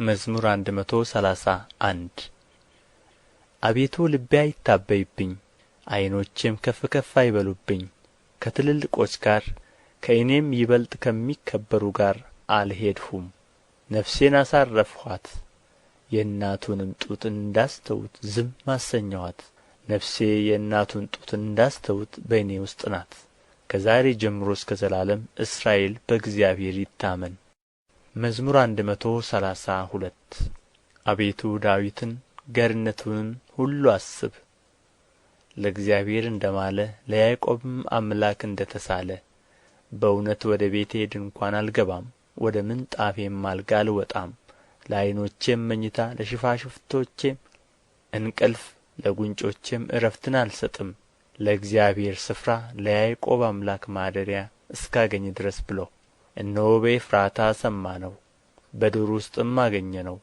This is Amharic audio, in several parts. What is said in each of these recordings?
መዝሙር 131 አቤቱ ልቤ አይታበይብኝ፣ ዓይኖቼም ከፍ ከፍ አይበሉብኝ። ከትልልቆች ጋር ከእኔም ይበልጥ ከሚከበሩ ጋር አልሄድሁም። ነፍሴን አሳረፍኋት፣ የእናቱንም ጡት እንዳስተውት ዝም አሰኘኋት። ነፍሴ የእናቱን ጡት እንዳስተውት በእኔ ውስጥ ናት። ከዛሬ ጀምሮ እስከ ዘላለም እስራኤል በእግዚአብሔር ይታመን። መዝሙር 132 አቤቱ ዳዊትን ገርነቱንም ሁሉ አስብ። ለእግዚአብሔር እንደ ማለ ለያዕቆብም አምላክ እንደ ተሳለ። በእውነት ወደ ቤቴ ድንኳን አልገባም፣ ወደ ምንጣፌም አልጋ አልወጣም። ለዓይኖቼም መኝታ ለሽፋሽፍቶቼም እንቅልፍ ለጕንጮቼም ዕረፍትን አልሰጥም። ለእግዚአብሔር ስፍራ ለያዕቆብ አምላክ ማደሪያ እስካገኝ ድረስ ብሎ እነሆ በኤፍራታ ሰማነው፣ በዱር ውስጥም አገኘነው።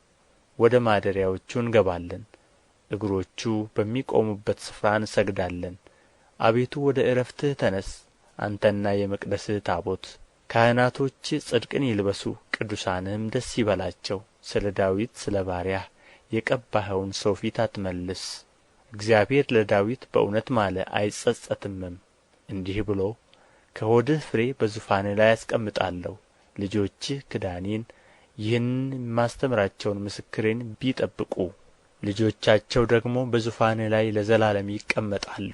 ወደ ማደሪያዎቹ እንገባለን፣ እግሮቹ በሚቆሙበት ስፍራ እንሰግዳለን። አቤቱ ወደ ዕረፍትህ ተነሥ፣ አንተና የመቅደስህ ታቦት። ካህናቶችህ ጽድቅን ይልበሱ፣ ቅዱሳንህም ደስ ይበላቸው። ስለ ዳዊት ስለ ባሪያህ የቀባኸውን ሰው ፊት አትመልስ። እግዚአብሔር ለዳዊት በእውነት ማለ አይጸጸትምም፣ እንዲህ ብሎ ከሆድህ ፍሬ በዙፋንህ ላይ አስቀምጣለሁ። ልጆችህ ኪዳኔን ይህን የማስተምራቸውን ምስክሬን ቢጠብቁ ልጆቻቸው ደግሞ በዙፋንህ ላይ ለዘላለም ይቀመጣሉ።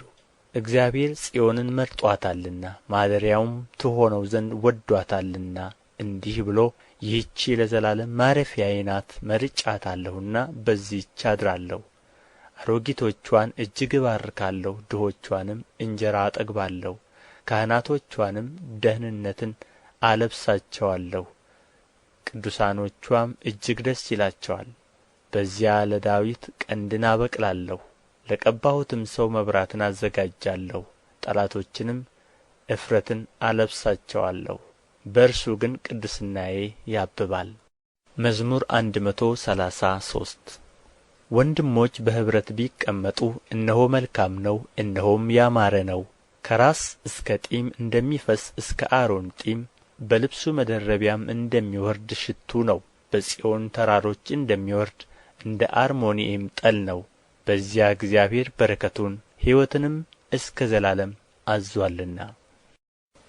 እግዚአብሔር ጽዮንን መርጦአታልና ማደሪያውም ትሆነው ዘንድ ወድዶአታልና እንዲህ ብሎ ይህች ለዘላለም ማረፊያዬ ናት፣ መርጫታለሁና በዚህች አድራለሁ። አሮጊቶችዋን እጅግ እባርካለሁ፣ ድሆችዋንም እንጀራ አጠግባለሁ። ካህናቶችዋንም ደኅንነትን አለብሳቸዋለሁ፣ ቅዱሳኖችዋም እጅግ ደስ ይላቸዋል። በዚያ ለዳዊት ቀንድን አበቅላለሁ፣ ለቀባሁትም ሰው መብራትን አዘጋጃለሁ። ጠላቶችንም እፍረትን አለብሳቸዋለሁ፣ በእርሱ ግን ቅድስናዬ ያብባል። መዝሙር 133 ወንድሞች በኅብረት ቢቀመጡ እነሆ መልካም ነው፣ እነሆም ያማረ ነው። ከራስ እስከ ጢም እንደሚፈስስ እስከ አሮን ጢም በልብሱ መደረቢያም እንደሚወርድ ሽቱ ነው። በጽዮን ተራሮች እንደሚወርድ እንደ አርሞንዔም ጠል ነው። በዚያ እግዚአብሔር በረከቱን ሕይወትንም እስከ ዘላለም አዝዞአልና።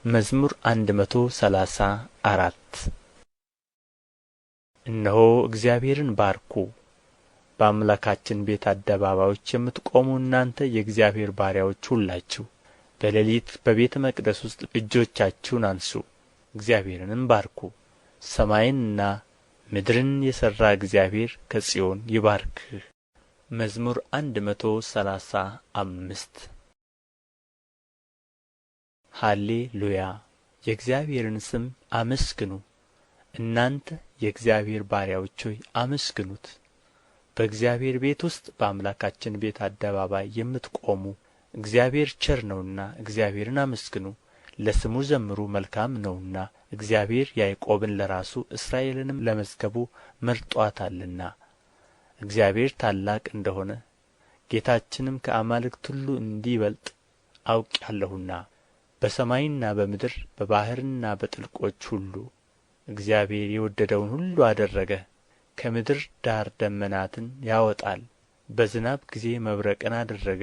መዝሙር 134 እነሆ እግዚአብሔርን ባርኩ፣ በአምላካችን ቤት አደባባዮች የምትቆሙ እናንተ የእግዚአብሔር ባሪያዎች ሁላችሁ። በሌሊት በቤተ መቅደስ ውስጥ እጆቻችሁን አንሡ፣ እግዚአብሔርንም ባርኩ። ሰማይንና ምድርን የሠራ እግዚአብሔር ከጽዮን ይባርክህ። መዝሙር 135 ሃሌ ሉያ። የእግዚአብሔርን ስም አመስግኑ፣ እናንተ የእግዚአብሔር ባሪያዎች ሆይ አመስግኑት። በእግዚአብሔር ቤት ውስጥ በአምላካችን ቤት አደባባይ የምትቆሙ እግዚአብሔር ቸር ነውና እግዚአብሔርን አመስግኑ። ለስሙ ዘምሩ፣ መልካም ነውና። እግዚአብሔር ያዕቆብን ለራሱ እስራኤልንም ለመዝገቡ መርጦአታልና። እግዚአብሔር ታላቅ እንደሆነ ጌታችንም ከአማልክት ሁሉ እንዲበልጥ አውቄአለሁና። በሰማይና በምድር በባሕርና በጥልቆች ሁሉ እግዚአብሔር የወደደውን ሁሉ አደረገ። ከምድር ዳር ደመናትን ያወጣል፣ በዝናብ ጊዜ መብረቅን አደረገ።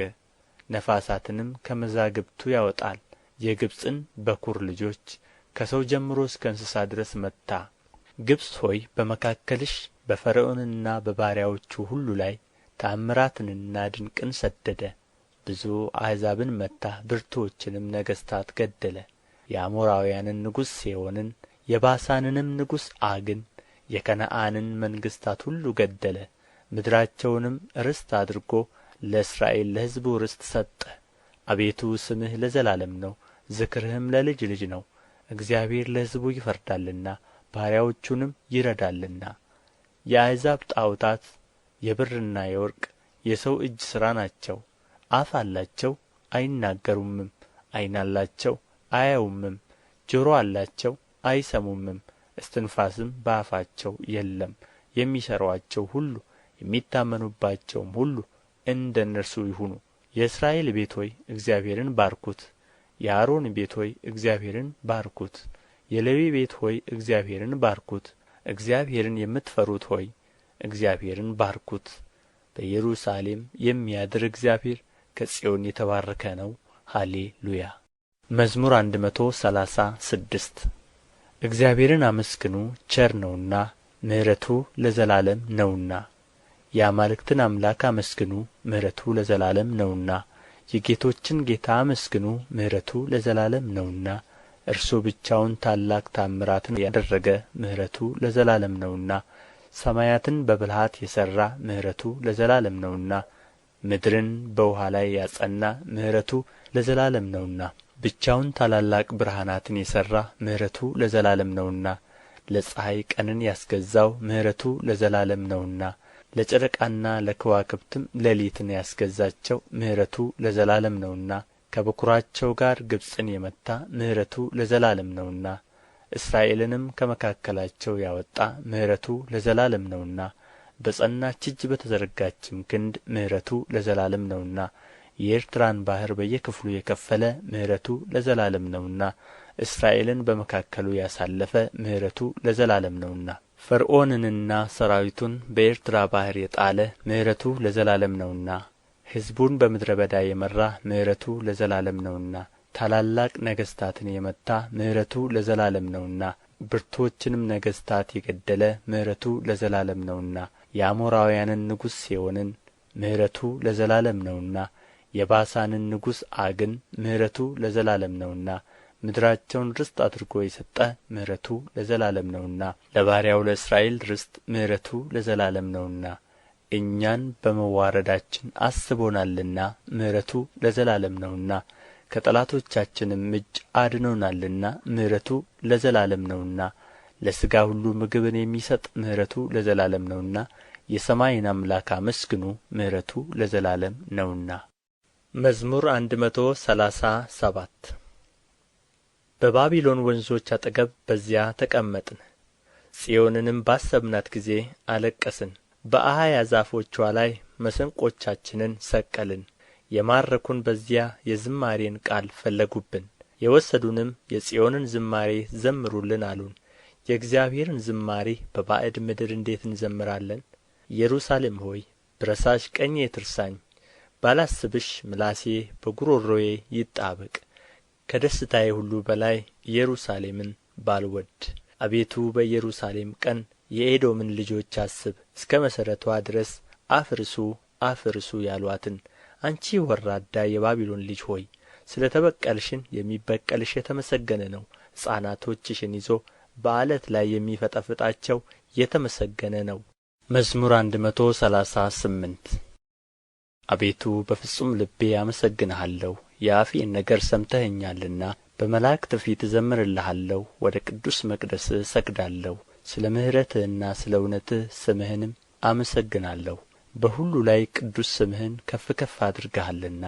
ነፋሳትንም ከመዛግብቱ ያወጣል። የግብጽን በኵር ልጆች ከሰው ጀምሮ እስከ እንስሳ ድረስ መታ። ግብጽ ሆይ በመካከልሽ በፈርዖንና በባሪያዎቹ ሁሉ ላይ ተአምራትንና ድንቅን ሰደደ። ብዙ አሕዛብን መታ፣ ብርቱዎችንም ነገሥታት ገደለ። የአሞራውያንን ንጉሥ ሴዎንን፣ የባሳንንም ንጉሥ ዐግን፣ የከነዓንን መንግሥታት ሁሉ ገደለ። ምድራቸውንም ርስት አድርጎ ለእስራኤል ለሕዝቡ ርስት ሰጠ። አቤቱ ስምህ ለዘላለም ነው፣ ዝክርህም ለልጅ ልጅ ነው። እግዚአብሔር ለሕዝቡ ይፈርዳልና ባሪያዎቹንም ይረዳልና። የአሕዛብ ጣዖታት የብርና የወርቅ የሰው እጅ ሥራ ናቸው። አፍ አላቸው አይናገሩምም፣ ዓይን አላቸው አያዩምም፣ ጆሮ አላቸው አይሰሙምም፣ እስትንፋስም በአፋቸው የለም። የሚሠሩአቸው ሁሉ የሚታመኑባቸውም ሁሉ እንደ እነርሱ ይሁኑ። የእስራኤል ቤት ሆይ እግዚአብሔርን ባርኩት። የአሮን ቤት ሆይ እግዚአብሔርን ባርኩት። የሌዊ ቤት ሆይ እግዚአብሔርን ባርኩት። እግዚአብሔርን የምትፈሩት ሆይ እግዚአብሔርን ባርኩት። በኢየሩሳሌም የሚያድር እግዚአብሔር ከጽዮን የተባረከ ነው። ሃሌ ሉያ። መዝሙር 136 እግዚአብሔርን አመስግኑ፣ ቸር ነውና ምሕረቱ ለዘላለም ነውና። የአማልክትን አምላክ አመስግኑ፣ ምሕረቱ ለዘላለም ነውና። የጌቶችን ጌታ አመስግኑ፣ ምሕረቱ ለዘላለም ነውና። እርሱ ብቻውን ታላቅ ተአምራትን ያደረገ፣ ምሕረቱ ለዘላለም ነውና። ሰማያትን በብልሃት የሠራ፣ ምሕረቱ ለዘላለም ነውና። ምድርን በውኃ ላይ ያጸና፣ ምሕረቱ ለዘላለም ነውና። ብቻውን ታላላቅ ብርሃናትን የሠራ፣ ምሕረቱ ለዘላለም ነውና። ለፀሐይ ቀንን ያስገዛው፣ ምሕረቱ ለዘላለም ነውና። ለጨረቃና ለከዋክብትም ሌሊትን ያስገዛቸው፣ ምሕረቱ ለዘላለም ነውና። ከበኵራቸው ጋር ግብጽን የመታ፣ ምሕረቱ ለዘላለም ነውና። እስራኤልንም ከመካከላቸው ያወጣ፣ ምሕረቱ ለዘላለም ነውና። በጸናች እጅ በተዘረጋችም ክንድ፣ ምሕረቱ ለዘላለም ነውና። የኤርትራን ባሕር በየክፍሉ የከፈለ፣ ምሕረቱ ለዘላለም ነውና። እስራኤልን በመካከሉ ያሳለፈ፣ ምሕረቱ ለዘላለም ነውና። ፈርዖንንና ሠራዊቱን በኤርትራ ባሕር የጣለ፣ ምሕረቱ ለዘላለም ነውና። ሕዝቡን በምድረ በዳ የመራ፣ ምሕረቱ ለዘላለም ነውና። ታላላቅ ነገሥታትን የመታ፣ ምሕረቱ ለዘላለም ነውና። ብርቱዎችንም ነገሥታት የገደለ፣ ምሕረቱ ለዘላለም ነውና። የአሞራውያንን ንጉሥ ሴዎንን፣ ምሕረቱ ለዘላለም ነውና። የባሳንን ንጉሥ ዐግን፣ ምሕረቱ ለዘላለም ነውና። ምድራቸውን ርስት አድርጎ የሰጠ፣ ምሕረቱ ለዘላለም ነውና። ለባሪያው ለእስራኤል ርስት፣ ምሕረቱ ለዘላለም ነውና። እኛን በመዋረዳችን አስቦናልና፣ ምሕረቱ ለዘላለም ነውና። ከጠላቶቻችንም እጅ አድኖናልና፣ ምሕረቱ ለዘላለም ነውና። ለሥጋ ሁሉ ምግብን የሚሰጥ፣ ምሕረቱ ለዘላለም ነውና። የሰማይን አምላክ አመስግኑ፣ ምሕረቱ ለዘላለም ነውና። መዝሙር 137 በባቢሎን ወንዞች አጠገብ በዚያ ተቀመጥን፣ ጽዮንንም ባሰብናት ጊዜ አለቀስን። በአኻያ ዛፎችዋ ላይ መሰንቆቻችንን ሰቀልን። የማረኩን በዚያ የዝማሬን ቃል ፈለጉብን። የወሰዱንም የጽዮንን ዝማሬ ዘምሩልን አሉን። የእግዚአብሔርን ዝማሬ በባዕድ ምድር እንዴት እንዘምራለን? ኢየሩሳሌም ሆይ ብረሳሽ ቀኜ ትርሳኝ። ባላስብሽ ምላሴ በጕሮሮዬ ይጣበቅ። ከደስታዬ ሁሉ በላይ ኢየሩሳሌምን ባልወድ። አቤቱ በኢየሩሳሌም ቀን የኤዶምን ልጆች አስብ። እስከ መሠረትዋ ድረስ አፍርሱ አፍርሱ ያሉአትን አንቺ ወራዳ የባቢሎን ልጅ ሆይ ስለ ተበቀልሽን የሚበቀልሽ የተመሰገነ ነው። ሕፃናቶችሽን ይዞ በዓለት ላይ የሚፈጠፍጣቸው የተመሰገነ ነው። መዝሙር 138 አቤቱ በፍጹም ልቤ አመሰግንሃለሁ። የአፌን ነገር ሰምተኸኛልና በመላእክት ፊት እዘምርልሃለሁ። ወደ ቅዱስ መቅደስህ እሰግዳለሁ። ስለ ምሕረትህና ስለ እውነትህ ስምህንም አመሰግናለሁ። በሁሉ ላይ ቅዱስ ስምህን ከፍ ከፍ አድርገሃልና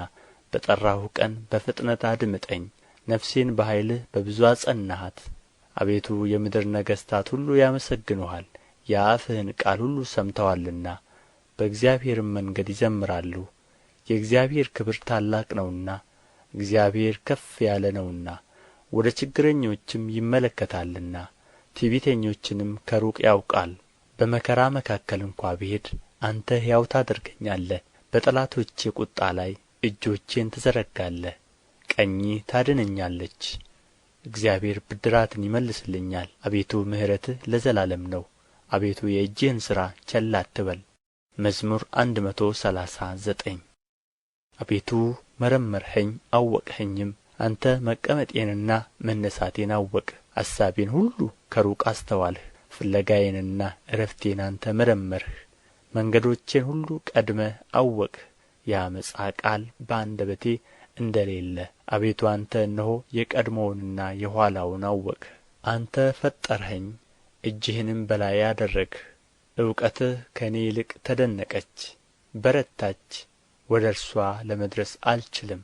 በጠራሁህ ቀን በፍጥነት አድምጠኝ። ነፍሴን በኃይልህ በብዙ አጸናሃት። አቤቱ የምድር ነገሥታት ሁሉ ያመሰግኑሃል፣ የአፍህን ቃል ሁሉ ሰምተዋልና በእግዚአብሔርም መንገድ ይዘምራሉ። የእግዚአብሔር ክብር ታላቅ ነውና እግዚአብሔር ከፍ ያለ ነውና ወደ ችግረኞችም ይመለከታልና ትዕቢተኞችንም ከሩቅ ያውቃል። በመከራ መካከል እንኳ ብሄድ አንተ ሕያው ታደርገኛለህ። በጠላቶቼ ቍጣ ላይ እጆቼን ትዘረጋለህ። ቀኝህ ታድነኛለች። እግዚአብሔር ብድራትን ይመልስልኛል። አቤቱ ምሕረትህ ለዘላለም ነው። አቤቱ የእጅህን ሥራ ቸል አትበል። መዝሙር 139 አቤቱ መረመርኸኝ አወቅኸኝም። አንተ መቀመጤንና መነሣቴን አወቅህ። አሳቤን ሁሉ ከሩቅ አስተዋልህ። ፍለጋዬንና ዕረፍቴን አንተ መረመርህ። መንገዶቼን ሁሉ ቀድመህ አወቅህ። የዓመፃ ቃል በአንደበቴ እንደሌለ አቤቱ አንተ እነሆ የቀድሞውንና የኋላውን አወቅህ። አንተ ፈጠርኸኝ፣ እጅህንም በላዬ አደረግህ። እውቀትህ ከእኔ ይልቅ ተደነቀች፣ በረታች። ወደ እርስዋ ለመድረስ አልችልም።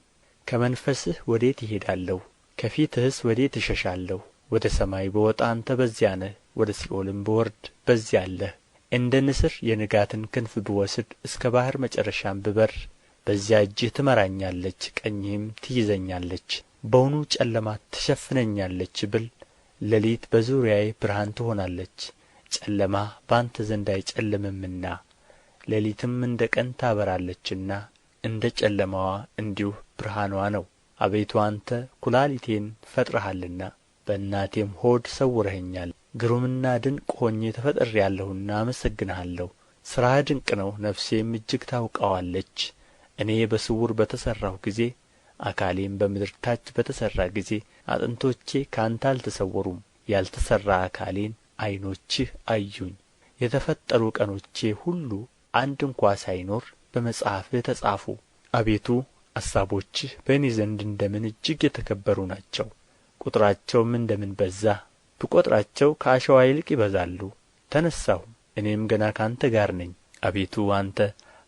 ከመንፈስህ ወዴት እሄዳለሁ? ከፊትህስ ወዴት እሸሻለሁ? ወደ ሰማይ ብወጣ አንተ በዚያ ነህ፣ ወደ ሲኦልም ብወርድ በዚያ አለህ። እንደ ንስር የንጋትን ክንፍ ብወስድ፣ እስከ ባሕር መጨረሻም ብበር፣ በዚያ እጅህ ትመራኛለች፣ ቀኝህም ትይዘኛለች። በውኑ ጨለማ ትሸፍነኛለች ብል፣ ሌሊት በዙሪያዬ ብርሃን ትሆናለች። ጨለማ በአንተ ዘንድ አይጨልምምና ሌሊትም እንደ ቀን ታበራለችና እንደ ጨለማዋ እንዲሁ ብርሃንዋ ነው። አቤቱ አንተ ኵላሊቴን ፈጥረሃልና በእናቴም ሆድ ሰውረኸኛል። ግሩምና ድንቅ ሆኜ ተፈጥሬአለሁና አመሰግንሃለሁ። ሥራህ ድንቅ ነው፣ ነፍሴም እጅግ ታውቀዋለች። እኔ በስውር በተሠራሁ ጊዜ አካሌም በምድር ታች በተሠራ ጊዜ አጥንቶቼ ከአንተ አልተሰወሩም። ያልተሠራ አካሌን ዐይኖችህ አዩኝ። የተፈጠሩ ቀኖቼ ሁሉ አንድ እንኳ ሳይኖር በመጽሐፍህ ተጻፉ። አቤቱ አሳቦችህ በእኔ ዘንድ እንደ ምን እጅግ የተከበሩ ናቸው! ቍጥራቸውም እንደ ምን በዛ! ብቈጥራቸው ከአሸዋ ይልቅ ይበዛሉ። ተነሣሁ፣ እኔም ገና ከአንተ ጋር ነኝ። አቤቱ አንተ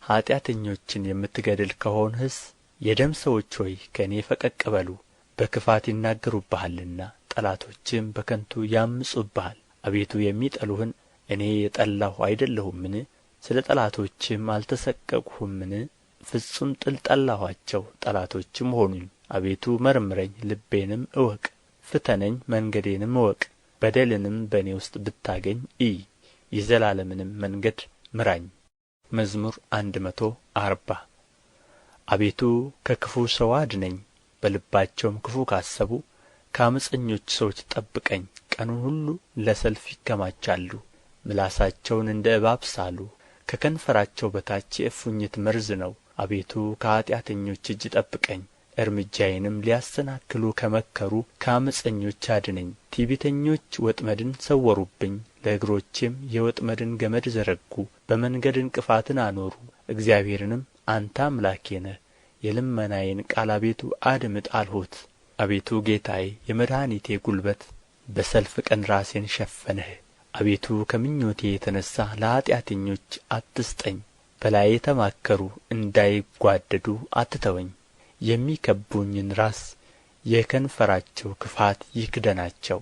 ኀጢአተኞችን የምትገድል ከሆንህስ የደም ሰዎች ሆይ ከእኔ ፈቀቅ በሉ። በክፋት ይናገሩብሃልና ጠላቶችህም በከንቱ ያምፁብሃል። አቤቱ የሚጠሉህን እኔ የጠላሁ አይደለሁምን? ስለ ጠላቶችህም አልተሰቀቅሁምን? ፍጹም ጥል ጠላኋቸው፣ ጠላቶችም ሆኑኝ። አቤቱ መርምረኝ፣ ልቤንም እወቅ። ፍተነኝ፣ መንገዴንም እወቅ። በደልንም በእኔ ውስጥ ብታገኝ እይ፣ የዘላለምንም መንገድ ምራኝ። መዝሙር 140 አቤቱ ከክፉ ሰው አድነኝ፣ በልባቸውም ክፉ ካሰቡ ከዓመፀኞች ሰዎች ጠብቀኝ። ቀኑን ሁሉ ለሰልፍ ይከማቻሉ፣ ምላሳቸውን እንደ እባብ ሳሉ። ከከንፈራቸው በታች የእፉኝት መርዝ ነው። አቤቱ ከኀጢአተኞች እጅ ጠብቀኝ፣ እርምጃዬንም ሊያሰናክሉ ከመከሩ ከዓመፀኞች አድነኝ። ትዕቢተኞች ወጥመድን ሰወሩብኝ፣ ለእግሮቼም የወጥመድን ገመድ ዘረጉ። በመንገድ እንቅፋትን አኖሩ። እግዚአብሔርንም አንተ አምላኬ ነህ፣ የልመናዬን ቃል አቤቱ አድምጥ አልሁት። አቤቱ ጌታዬ፣ የመድኃኒቴ ጕልበት፣ በሰልፍ ቀን ራሴን ሸፈንህ። አቤቱ ከምኞቴ የተነሣ ለኀጢአተኞች አትስጠኝ። በላዬ ተማከሩ፣ እንዳይጓደዱ አትተወኝ። የሚከብቡኝን ራስ የከንፈራቸው ክፋት ይክደናቸው።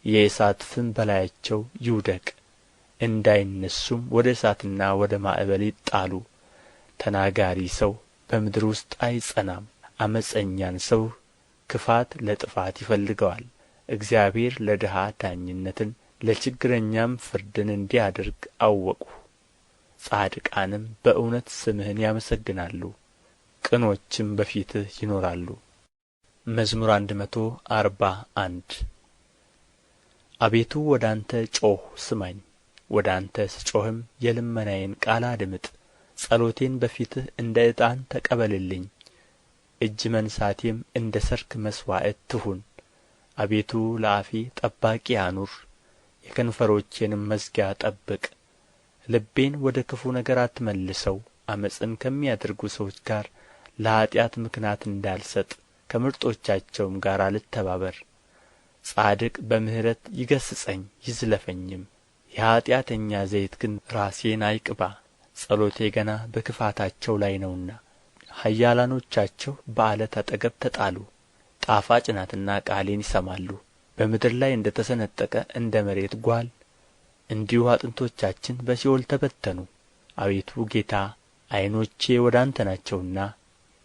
የእሳት ፍም በላያቸው ይውደቅ፣ እንዳይነሡም ወደ እሳትና ወደ ማዕበል ይጣሉ። ተናጋሪ ሰው በምድር ውስጥ አይጸናም። ዓመፀኛን ሰው ክፋት ለጥፋት ይፈልገዋል። እግዚአብሔር ለድሀ ዳኝነትን ለችግረኛም ፍርድን እንዲያደርግ አወቅሁ። ጻድቃንም በእውነት ስምህን ያመሰግናሉ፣ ቅኖችም በፊትህ ይኖራሉ። መዝሙር 141 አቤቱ ወደ አንተ ጮኽሁ ስማኝ፣ ወደ አንተ ስጮኽም የልመናዬን ቃል አድምጥ። ጸሎቴን በፊትህ እንደ ዕጣን ተቀበልልኝ፣ እጅ መንሣቴም እንደ ሠርክ መሥዋዕት ትሁን። አቤቱ ለአፌ ጠባቂ አኑር፣ የከንፈሮቼንም መዝጊያ ጠብቅ። ልቤን ወደ ክፉ ነገር አትመልሰው፣ ዓመፅን ከሚያደርጉ ሰዎች ጋር ለኃጢአት ምክንያት እንዳልሰጥ፣ ከምርጦቻቸውም ጋር አልተባበር። ጻድቅ በምሕረት ይገሥጸኝ ይዝለፈኝም፣ የኀጢአተኛ ዘይት ግን ራሴን አይቅባ። ጸሎቴ ገና በክፋታቸው ላይ ነውና፣ ኃያላኖቻቸው በዓለት አጠገብ ተጣሉ። ጣፋጭ ናትና ቃሌን ይሰማሉ። በምድር ላይ እንደ ተሰነጠቀ እንደ መሬት ጓል እንዲሁ አጥንቶቻችን በሲኦል ተበተኑ። አቤቱ ጌታ፣ ዐይኖቼ ወደ አንተ ናቸውና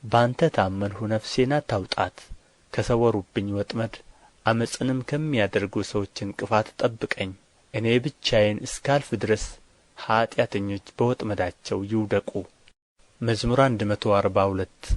በአንተ ታመንሁ። ነፍሴን አታውጣት። ከሰወሩብኝ ወጥመድ ዓመፅንም ከሚያደርጉ ሰዎች እንቅፋት ጠብቀኝ። እኔ ብቻዬን እስካልፍ ድረስ ኀጢአተኞች በወጥመዳቸው ይውደቁ። መዝሙር 142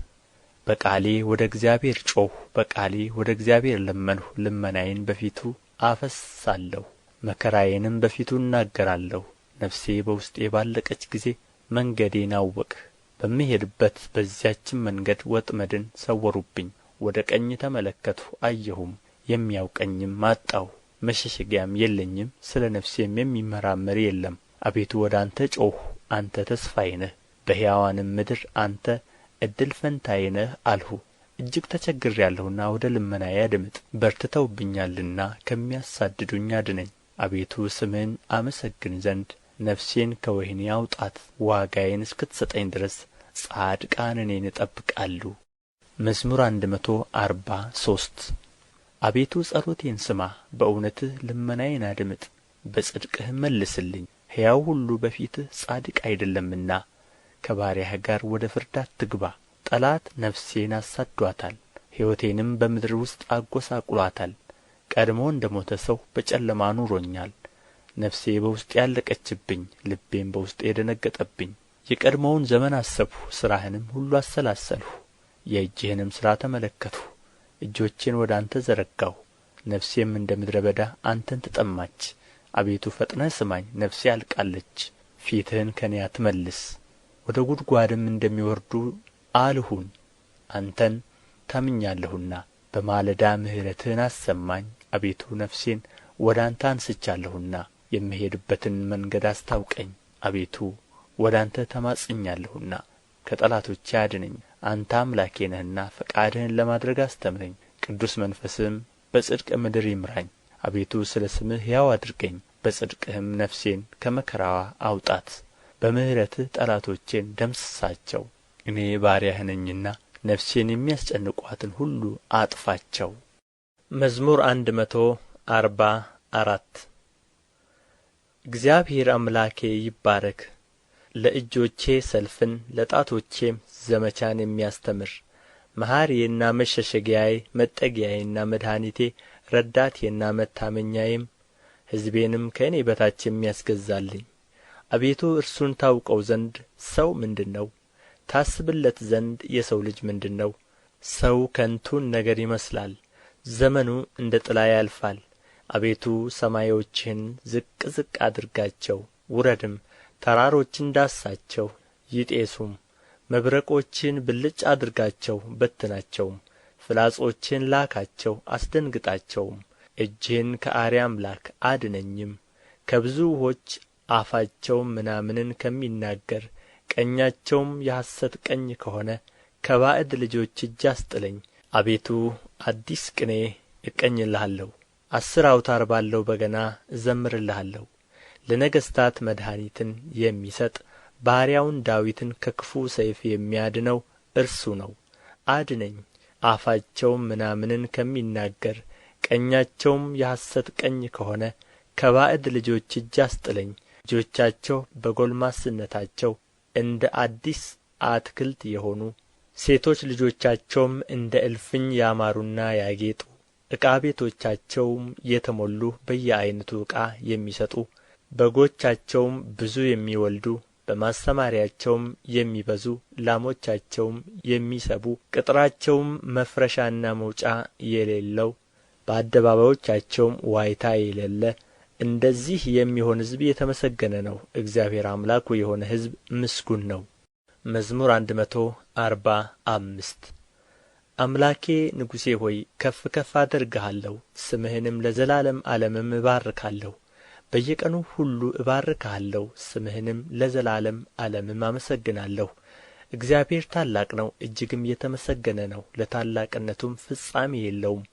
በቃሌ ወደ እግዚአብሔር ጮኽሁ፣ በቃሌ ወደ እግዚአብሔር ለመንሁ። ልመናዬን በፊቱ አፈስሳለሁ፣ መከራዬንም በፊቱ እናገራለሁ። ነፍሴ በውስጤ ባለቀች ጊዜ መንገዴን አወቅህ። በምሄድበት በዚያችም መንገድ ወጥመድን ሰወሩብኝ። ወደ ቀኝ ተመለከትሁ አየሁም፣ የሚያውቀኝም አጣሁ። መሸሸጊያም የለኝም፣ ስለ ነፍሴም የሚመራመር የለም። አቤቱ ወደ አንተ ጮኽሁ፣ አንተ ተስፋዬ ነህ። በሕያዋንም ምድር አንተ እድል ፈንታዬ ነህ አልሁ። እጅግ ተቸግሬአለሁና ወደ ልመናዬ አድምጥ። በርትተውብኛልና ከሚያሳድዱኝ አድነኝ። አቤቱ ስምህን አመሰግን ዘንድ ነፍሴን ከወህኒ አውጣት። ዋጋዬን እስክትሰጠኝ ድረስ ጻድቃን እኔን ይጠብቃሉ። መዝሙር 143 አቤቱ ጸሎቴን ስማ፣ በእውነትህ ልመናዬን አድምጥ፣ በጽድቅህም መልስልኝ። ሕያው ሁሉ በፊትህ ጻድቅ አይደለምና ከባሪያህ ጋር ወደ ፍርድ አትግባ። ጠላት ነፍሴን አሳድዶአታል፣ ሕይወቴንም በምድር ውስጥ አጐሳቍሎአታል። ቀድሞ እንደ ሞተ ሰው በጨለማ አኑሮኛል፣ ነፍሴ በውስጤ ያለቀችብኝ፣ ልቤም በውስጤ ደነገጠብኝ። የቀድሞውን ዘመን አሰብሁ፣ ሥራህንም ሁሉ አሰላሰልሁ። የእጅህንም ሥራ ተመለከትሁ። እጆቼን ወደ አንተ ዘረጋሁ፣ ነፍሴም እንደ ምድረ በዳ አንተን ተጠማች። አቤቱ ፈጥነህ ስማኝ፣ ነፍሴ አልቃለች። ፊትህን ከኔ አትመልስ። ወደ ጕድጓድም እንደሚወርዱ አልሁን። አንተን ታምኛለሁና በማለዳ ምሕረትህን አሰማኝ። አቤቱ ነፍሴን ወደ አንተ አንሥቻለሁና የምሄድበትን መንገድ አስታውቀኝ። አቤቱ ወደ አንተ ተማጽኛለሁና ከጠላቶቼ አድነኝ። አንተ አምላኬ ነህና ፈቃድህን ለማድረግ አስተምረኝ። ቅዱስ መንፈስህም በጽድቅ ምድር ይምራኝ። አቤቱ ስለ ስምህ ሕያው አድርገኝ፣ በጽድቅህም ነፍሴን ከመከራዋ አውጣት። በምሕረትህ ጠላቶቼን ደምስሳቸው። እኔ ባሪያህ ነኝና ነፍሴን የሚያስጨንቋትን ሁሉ አጥፋቸው። መዝሙር 144 እግዚአብሔር አምላኬ ይባረክ፣ ለእጆቼ ሰልፍን ለጣቶቼም ዘመቻን የሚያስተምር። መሐሪዬና መሸሸጊያዬ መጠጊያዬና መድኃኒቴ ረዳቴና መታመኛዬም ሕዝቤንም ከእኔ በታች የሚያስገዛልኝ። አቤቱ እርሱን ታውቀው ዘንድ ሰው ምንድር ነው? ታስብለት ዘንድ የሰው ልጅ ምንድር ነው? ሰው ከንቱን ነገር ይመስላል፣ ዘመኑ እንደ ጥላ ያልፋል። አቤቱ ሰማዮችህን ዝቅ ዝቅ አድርጋቸው፣ ውረድም፣ ተራሮችን ዳስሳቸው ይጤሱም። መብረቆችህን ብልጭ አድርጋቸው በትናቸውም። ፍላጾችህን ላካቸው አስደንግጣቸውም። እጅህን ከአርያም ላክ አድነኝም። ከብዙ ውኆች አፋቸውም ምናምንን ከሚናገር ቀኛቸውም የሐሰት ቀኝ ከሆነ ከባዕድ ልጆች እጅ አስጥለኝ። አቤቱ አዲስ ቅኔ እቀኝልሃለሁ፣ 10 አውታር ባለው በገና እዘምርልሃለሁ። ለነገሥታት መድኃኒትን የሚሰጥ ባሪያውን ዳዊትን ከክፉ ሰይፍ የሚያድነው እርሱ ነው። አድነኝ፣ አፋቸውም ምናምንን ከሚናገር ቀኛቸውም የሐሰት ቀኝ ከሆነ ከባዕድ ልጆች እጅ አስጥለኝ። ልጆቻቸው በጐልማስነታቸው እንደ አዲስ አትክልት የሆኑ ሴቶች ልጆቻቸውም እንደ እልፍኝ ያማሩና ያጌጡ፣ ዕቃ ቤቶቻቸውም የተሞሉ በየዓይነቱ ዕቃ የሚሰጡ፣ በጎቻቸውም ብዙ የሚወልዱ፣ በማሰማርያቸውም የሚበዙ፣ ላሞቻቸውም የሚሰቡ፣ ቅጥራቸውም መፍረሻና መውጫ የሌለው፣ በአደባባዮቻቸውም ዋይታ የሌለ፣ እንደዚህ የሚሆን ሕዝብ የተመሰገነ ነው። እግዚአብሔር አምላኩ የሆነ ሕዝብ ምስጉን ነው። መዝሙር 145 አምላኬ ንጉሤ ሆይ ከፍ ከፍ አደርግሃለሁ፣ ስምህንም ለዘላለም ዓለምም እባርካለሁ። በየቀኑ ሁሉ እባርክሃለሁ፣ ስምህንም ለዘላለም ዓለምም አመሰግናለሁ። እግዚአብሔር ታላቅ ነው፣ እጅግም የተመሰገነ ነው፣ ለታላቅነቱም ፍጻሜ የለውም።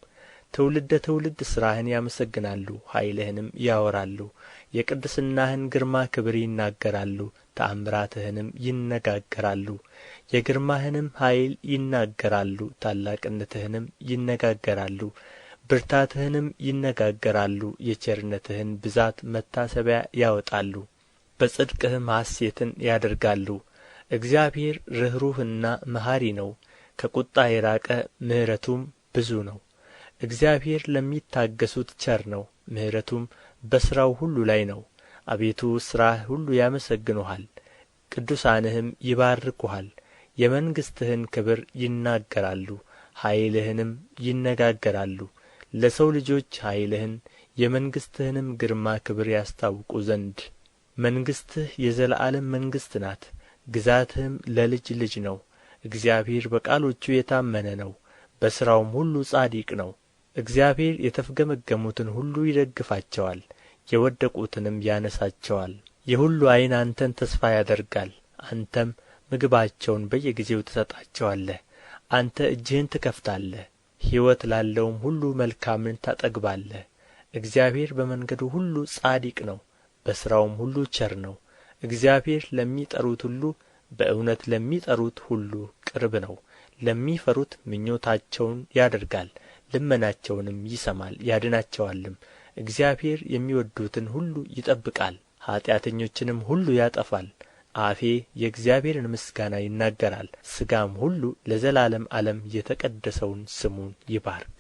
ትውልደ ትውልድ ሥራህን ያመሰግናሉ፣ ኃይልህንም ያወራሉ። የቅድስናህን ግርማ ክብር ይናገራሉ፣ ተአምራትህንም ይነጋገራሉ። የግርማህንም ኃይል ይናገራሉ፣ ታላቅነትህንም ይነጋገራሉ። ብርታትህንም ይነጋገራሉ፣ የቸርነትህን ብዛት መታሰቢያ ያወጣሉ። በጽድቅህም ሐሴትን ያደርጋሉ። እግዚአብሔር ርኅሩህና መሐሪ ነው፣ ከቍጣ የራቀ ምሕረቱም ብዙ ነው። እግዚአብሔር ለሚታገሡት ቸር ነው፣ ምሕረቱም በሥራው ሁሉ ላይ ነው። አቤቱ ሥራህ ሁሉ ያመሰግኑሃል፣ ቅዱሳንህም ይባርኩሃል። የመንግሥትህን ክብር ይናገራሉ፣ ኃይልህንም ይነጋገራሉ። ለሰው ልጆች ኃይልህን የመንግሥትህንም ግርማ ክብር ያስታውቁ ዘንድ። መንግሥትህ የዘላለም መንግሥት ናት፣ ግዛትህም ለልጅ ልጅ ነው። እግዚአብሔር በቃሎቹ የታመነ ነው፣ በሥራውም ሁሉ ጻድቅ ነው። እግዚአብሔር የተፍገመገሙትን ሁሉ ይደግፋቸዋል፣ የወደቁትንም ያነሣቸዋል። የሁሉ ዓይን አንተን ተስፋ ያደርጋል፣ አንተም ምግባቸውን በየጊዜው ትሰጣቸዋለህ። አንተ እጅህን ትከፍታለህ፣ ሕይወት ላለውም ሁሉ መልካምን ታጠግባለህ። እግዚአብሔር በመንገዱ ሁሉ ጻድቅ ነው፣ በሥራውም ሁሉ ቸር ነው። እግዚአብሔር ለሚጠሩት ሁሉ በእውነት ለሚጠሩት ሁሉ ቅርብ ነው። ለሚፈሩት ምኞታቸውን ያደርጋል፣ ልመናቸውንም ይሰማል ያድናቸዋልም። እግዚአብሔር የሚወድዱትን ሁሉ ይጠብቃል፣ ኀጢአተኞችንም ሁሉ ያጠፋል። አፌ የእግዚአብሔርን ምስጋና ይናገራል፣ ሥጋም ሁሉ ለዘላለም ዓለም የተቀደሰውን ስሙን ይባርክ።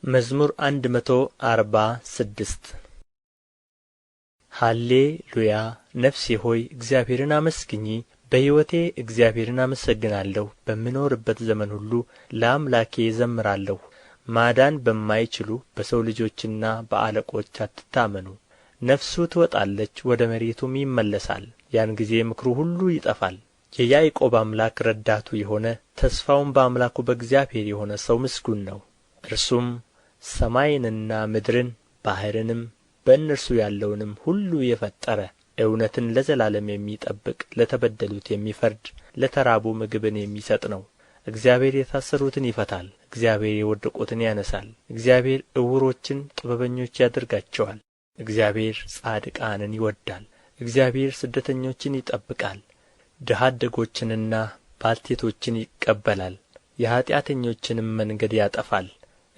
መዝሙር 146 ሃሌ ሉያ። ነፍሴ ሆይ እግዚአብሔርን አመስግኚ። በሕይወቴ እግዚአብሔርን አመሰግናለሁ። በምኖርበት ዘመን ሁሉ ለአምላኬ እዘምራለሁ። ማዳን በማይችሉ በሰው ልጆችና በአለቆች አትታመኑ። ነፍሱ ትወጣለች፣ ወደ መሬቱም ይመለሳል። ያን ጊዜ ምክሩ ሁሉ ይጠፋል። የያዕቆብ አምላክ ረዳቱ የሆነ ተስፋውም በአምላኩ በእግዚአብሔር የሆነ ሰው ምስጉን ነው። እርሱም ሰማይንና ምድርን ባሕርንም በእነርሱ ያለውንም ሁሉ የፈጠረ፣ እውነትን ለዘላለም የሚጠብቅ፣ ለተበደሉት የሚፈርድ፣ ለተራቡ ምግብን የሚሰጥ ነው። እግዚአብሔር የታሰሩትን ይፈታል፣ እግዚአብሔር የወደቁትን ያነሣል። እግዚአብሔር ዕውሮችን ጥበበኞች ያደርጋቸዋል። እግዚአብሔር ጻድቃንን ይወድዳል። እግዚአብሔር ስደተኞችን ይጠብቃል፣ ድሀ አደጎችንና ባልቴቶችን ይቀበላል። የኀጢአተኞችንም መንገድ ያጠፋል።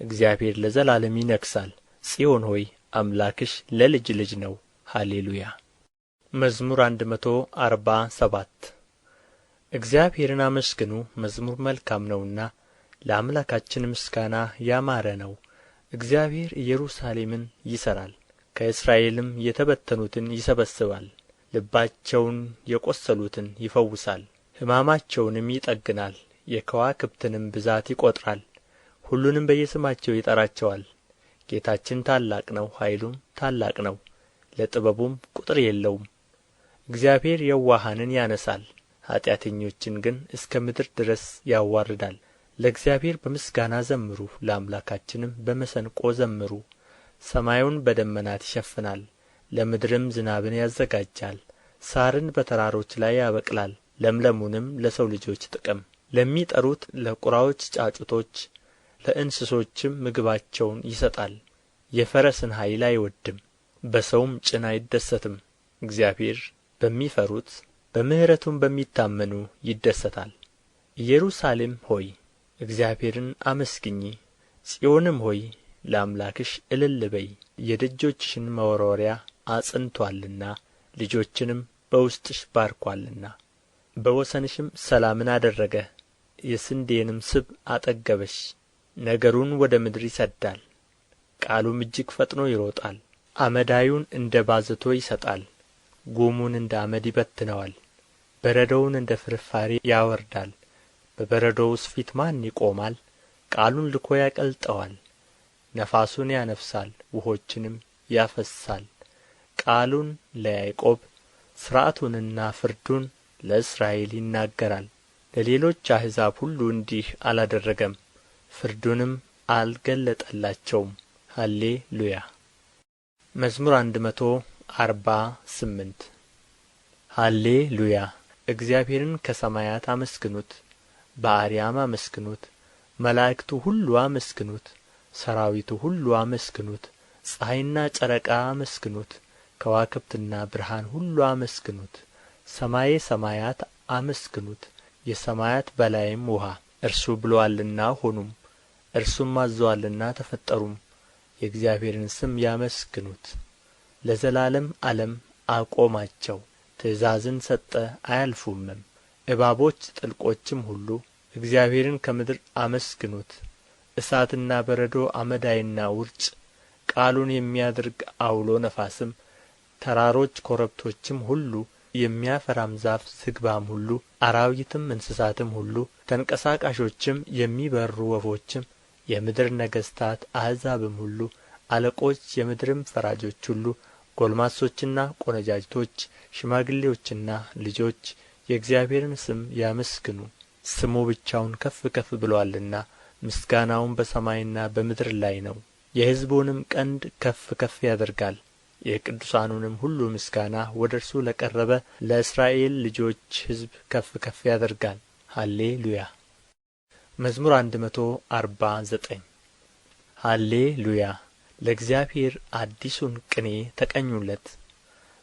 እግዚአብሔር ለዘላለም ይነግሣል። ጽዮን ሆይ አምላክሽ ለልጅ ልጅ ነው። ሃሌ ሉያ። መዝሙር 147 እግዚአብሔርን አመስግኑ፣ መዝሙር መልካም ነውና፣ ለአምላካችን ምስጋና ያማረ ነው። እግዚአብሔር ኢየሩሳሌምን ይሠራል፣ ከእስራኤልም የተበተኑትን ይሰበስባል። ልባቸውን የቈሰሉትን ይፈውሳል፣ ሕማማቸውንም ይጠግናል። የከዋክብትንም ብዛት ይቈጥራል፣ ሁሉንም በየስማቸው ይጠራቸዋል። ጌታችን ታላቅ ነው፣ ኃይሉም ታላቅ ነው፣ ለጥበቡም ቍጥር የለውም። እግዚአብሔር የዋሃንን ያነሣል፣ ኀጢአተኞችን ግን እስከ ምድር ድረስ ያዋርዳል። ለእግዚአብሔር በምስጋና ዘምሩ፣ ለአምላካችንም በመሰንቆ ዘምሩ። ሰማዩን በደመናት ይሸፍናል፣ ለምድርም ዝናብን ያዘጋጃል። ሣርን በተራሮች ላይ ያበቅላል፣ ለምለሙንም ለሰው ልጆች ጥቅም። ለሚጠሩት ለቍራዎች ጫጩቶች፣ ለእንስሶችም ምግባቸውን ይሰጣል። የፈረስን ኃይል አይወድድም፣ በሰውም ጭን አይደሰትም። እግዚአብሔር በሚፈሩት በምሕረቱም በሚታመኑ ይደሰታል። ኢየሩሳሌም ሆይ እግዚአብሔርን አመስግኚ፣ ጽዮንም ሆይ ለአምላክሽ እልል በዪ። የደጆችሽን መወርወሪያ አጽንቶአልና ልጆችንም በውስጥሽ ባርኮአልና። በወሰንሽም ሰላምን አደረገ፣ የስንዴንም ስብ አጠገበሽ። ነገሩን ወደ ምድር ይሰድዳል፣ ቃሉም እጅግ ፈጥኖ ይሮጣል። አመዳዩን እንደ ባዘቶ ይሰጣል፣ ጉሙን እንደ አመድ ይበትነዋል። በረዶውን እንደ ፍርፋሪ ያወርዳል። በበረዶውስ ፊት ማን ይቆማል? ቃሉን ልኮ ያቀልጠዋል። ነፋሱን ያነፍሳል፣ ውኆችንም ያፈስሳል። ቃሉን ለያዕቆብ ሥርዓቱንና ፍርዱን ለእስራኤል ይናገራል። ለሌሎች አሕዛብ ሁሉ እንዲህ አላደረገም፣ ፍርዱንም አልገለጠላቸውም። ሃሌ ሉያ። መዝሙር 148 ሃሌ ሉያ። እግዚአብሔርን ከሰማያት አመስግኑት፣ በአርያም አመስግኑት። መላእክቱ ሁሉ አመስግኑት፣ ሠራዊቱ ሁሉ አመስግኑት። ፀሐይና ጨረቃ አመስግኑት፣ ከዋክብትና ብርሃን ሁሉ አመስግኑት። ሰማየ ሰማያት አመስግኑት፣ የሰማያት በላይም ውኃ። እርሱ ብሎአልና ሆኑም፣ እርሱም አዝዞአልና ተፈጠሩም። የእግዚአብሔርን ስም ያመስግኑት። ለዘላለም ዓለም አቆማቸው። ትእዛዝን ሰጠ አያልፉምም። እባቦች ጥልቆችም ሁሉ እግዚአብሔርን ከምድር አመስግኑት። እሳትና በረዶ አመዳይና ውርጭ፣ ቃሉን የሚያደርግ ዐውሎ ነፋስም፣ ተራሮች ኮረብቶችም ሁሉ፣ የሚያፈራም ዛፍ ዝግባም ሁሉ፣ አራዊትም እንስሳትም ሁሉ፣ ተንቀሳቃሾችም የሚበርሩ ወፎችም፣ የምድር ነገሥታት አሕዛብም ሁሉ፣ አለቆች የምድርም ፈራጆች ሁሉ፣ ጐልማሶችና ቈነጃጅቶች፣ ሽማግሌዎችና ልጆች የእግዚአብሔርን ስም ያመስግኑ። ስሙ ብቻውን ከፍ ከፍ ብሎአልና ምስጋናውም በሰማይና በምድር ላይ ነው። የሕዝቡንም ቀንድ ከፍ ከፍ ያደርጋል። የቅዱሳኑንም ሁሉ ምስጋና ወደ እርሱ ለቀረበ ለእስራኤል ልጆች ሕዝብ ከፍ ከፍ ያደርጋል። ሃሌ ሉያ። መዝሙር 149 ሃሌ ሉያ። ለእግዚአብሔር አዲሱን ቅኔ ተቀኙለት።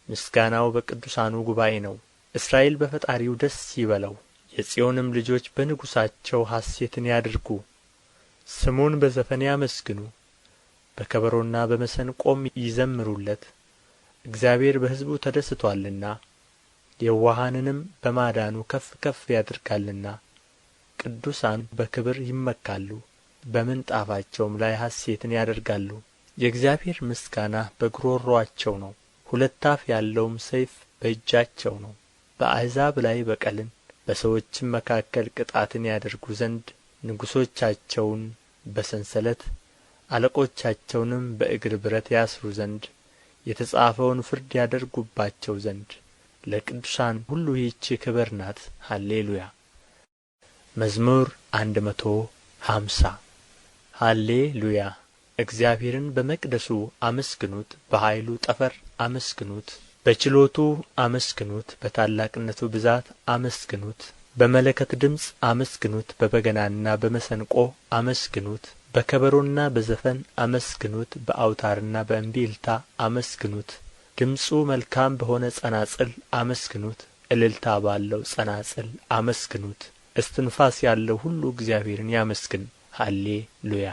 ምስጋናው በቅዱሳኑ ጉባኤ ነው። እስራኤል በፈጣሪው ደስ ይበለው፣ የጽዮንም ልጆች በንጉሣቸው ሐሴትን ያድርጉ። ስሙን በዘፈን ያመስግኑ፣ በከበሮና በመሰንቆም ይዘምሩለት። እግዚአብሔር በሕዝቡ ተደስቶአልና የዋሃንንም በማዳኑ ከፍ ከፍ ያደርጋልና። ቅዱሳን በክብር ይመካሉ፣ በምንጣፋቸውም ላይ ሐሴትን ያደርጋሉ። የእግዚአብሔር ምስጋና በጕሮሮአቸው ነው፣ ሁለት አፍ ያለውም ሰይፍ በእጃቸው ነው። በአሕዛብ ላይ በቀልን በሰዎችም መካከል ቅጣትን ያደርጉ ዘንድ ንጉሦቻቸውን በሰንሰለት አለቆቻቸውንም በእግር ብረት ያስሩ ዘንድ የተጻፈውን ፍርድ ያደርጉባቸው ዘንድ ለቅዱሳን ሁሉ ይህች ክብር ናት። ሃሌ ሉያ። መዝሙር 150 ሃሌ ሉያ። እግዚአብሔርን በመቅደሱ አመስግኑት፣ በኃይሉ ጠፈር አመስግኑት፣ በችሎቱ አመስግኑት፣ በታላቅነቱ ብዛት አመስግኑት። በመለከት ድምፅ አመስግኑት፣ በበገናና በመሰንቆ አመስግኑት፣ በከበሮና በዘፈን አመስግኑት፣ በአውታርና በእምቢልታ አመስግኑት። ድምፁ መልካም በሆነ ጸናጽል አመስግኑት፣ እልልታ ባለው ጸናጽል አመስግኑት። እስትንፋስ ያለው ሁሉ እግዚአብሔርን ያመስግን። ሃሌ ሉያ።